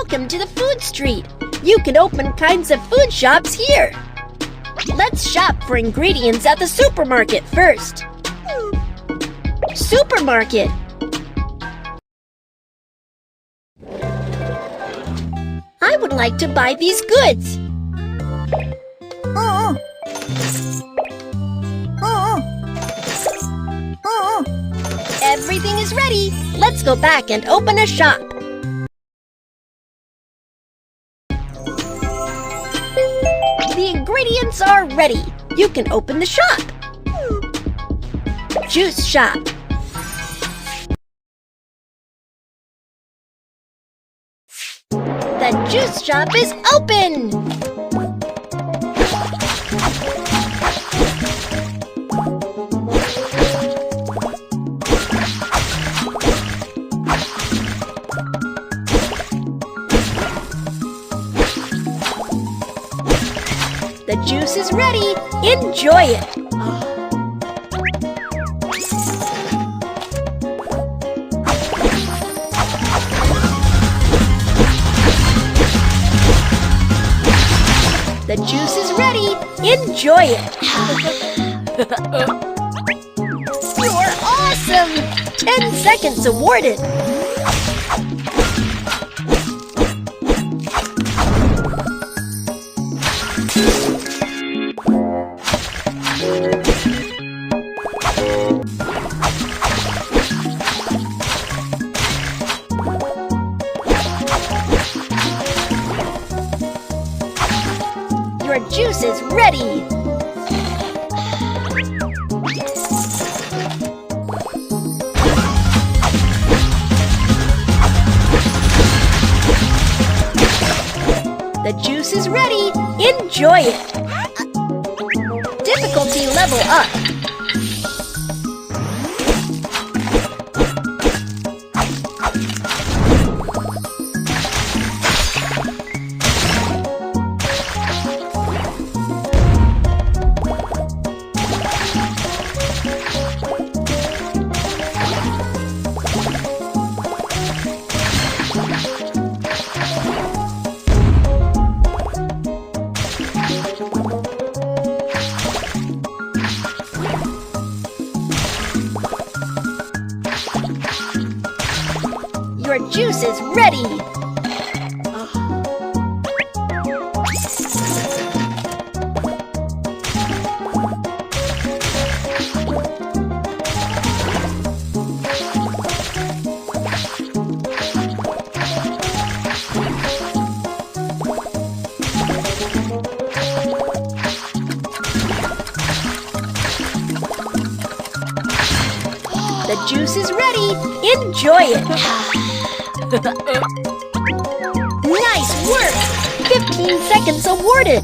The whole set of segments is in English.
Welcome to the food street. You can open kinds of food shops here. Let's shop for ingredients at the supermarket first. Supermarket. I would like to buy these goods. Everything is ready. Let's go back and open a shop. The ingredients are ready. You can open the shop. Juice shop. The juice shop is open. The juice is ready. Enjoy it. The juice is ready. Enjoy it. You're awesome! 10 seconds awarded. Your juice is ready! The juice is ready! Enjoy it! Difficulty level up! Your juice is ready! The juice is ready! Enjoy it! Nice work! 15 seconds awarded!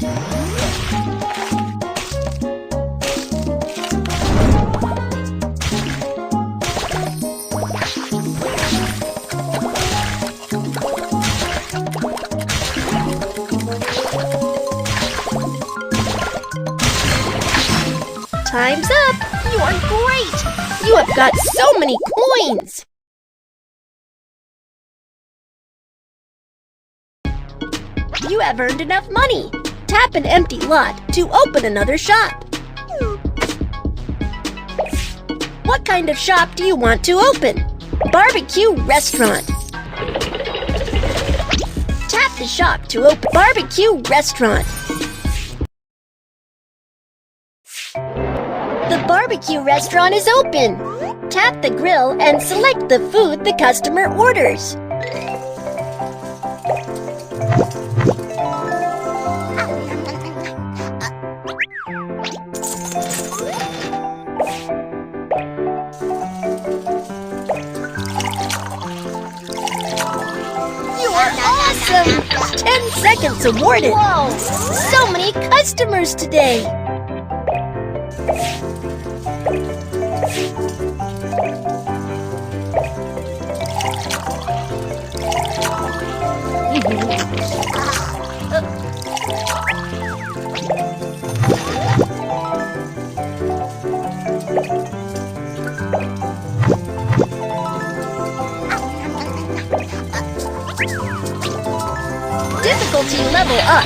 Time's up! You are great! You have got so many coins! You have earned enough money. Tap an empty lot to open another shop. What kind of shop do you want to open? Barbecue restaurant. Tap the shop to open barbecue restaurant. The barbecue restaurant is open. Tap the grill and select the food the customer orders. Awesome! 10 seconds awarded! Whoa! So many customers today! Difficulty level up.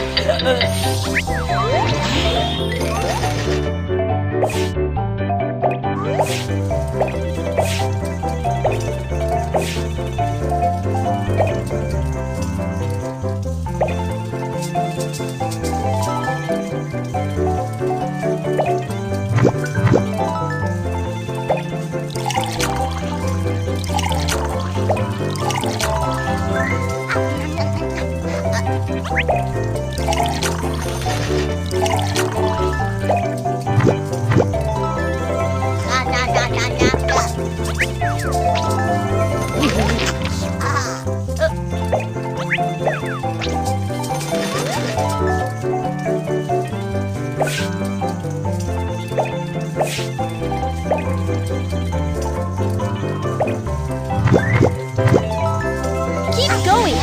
Keep going.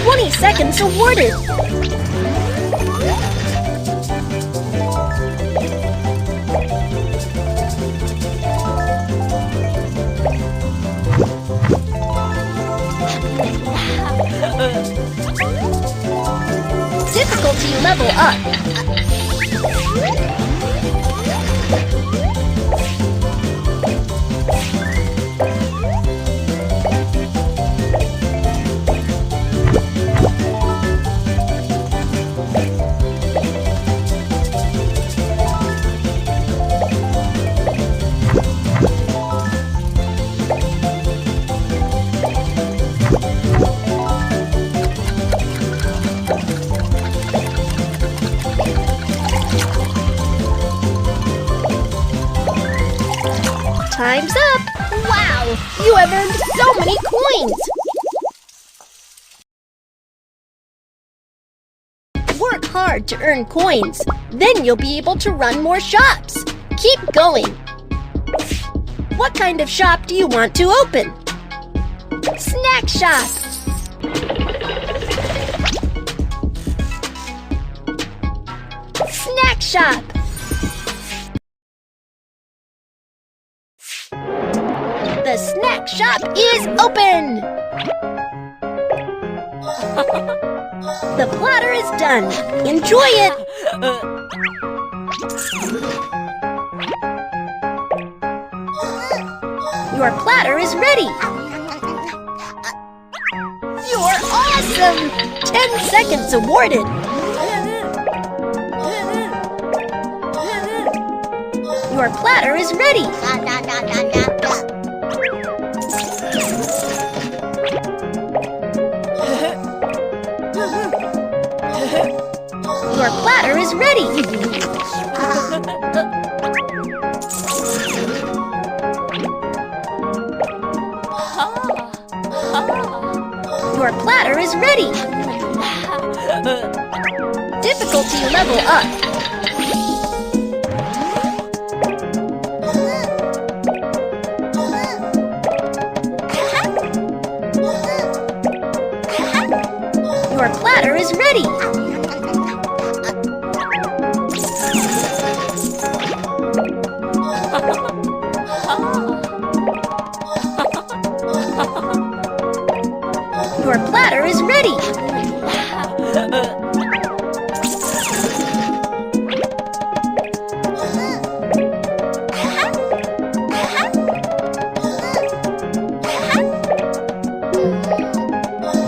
20 seconds awarded. Difficulty level up. Time's up! Wow! You have earned so many coins! Work hard to earn coins. Then you'll be able to run more shops. Keep going! What kind of shop do you want to open? Snack shop! Snack shop! The snack shop is open! The platter is done. Enjoy it! Your platter is ready! You're awesome! 10 seconds awarded! Your platter is ready! Your platter is ready! Your platter is ready! Difficulty level up. Your platter is ready! Your platter is ready!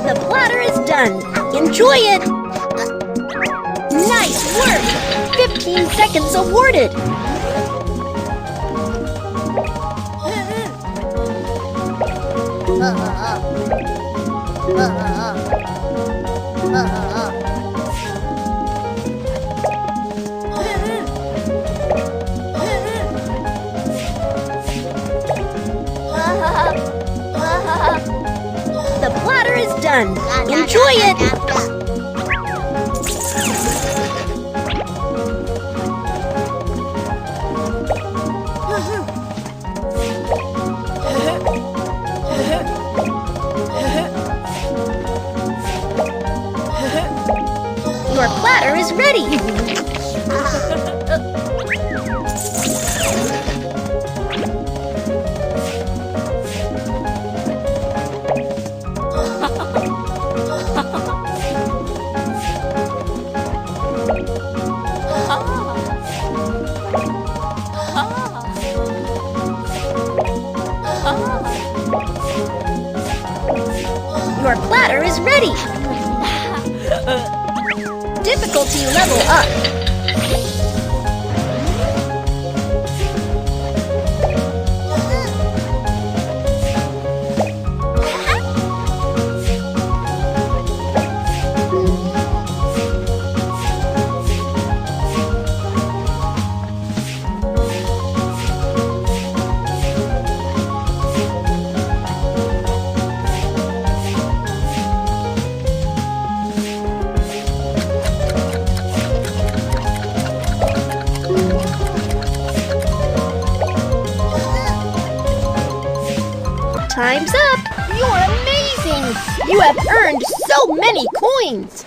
The platter is done. Enjoy it! Nice work! 15 seconds awarded! The platter is done. Enjoy it! Your platter is ready! chair is ready. Difficulty level up. Time's up! You're amazing! You have earned so many coins!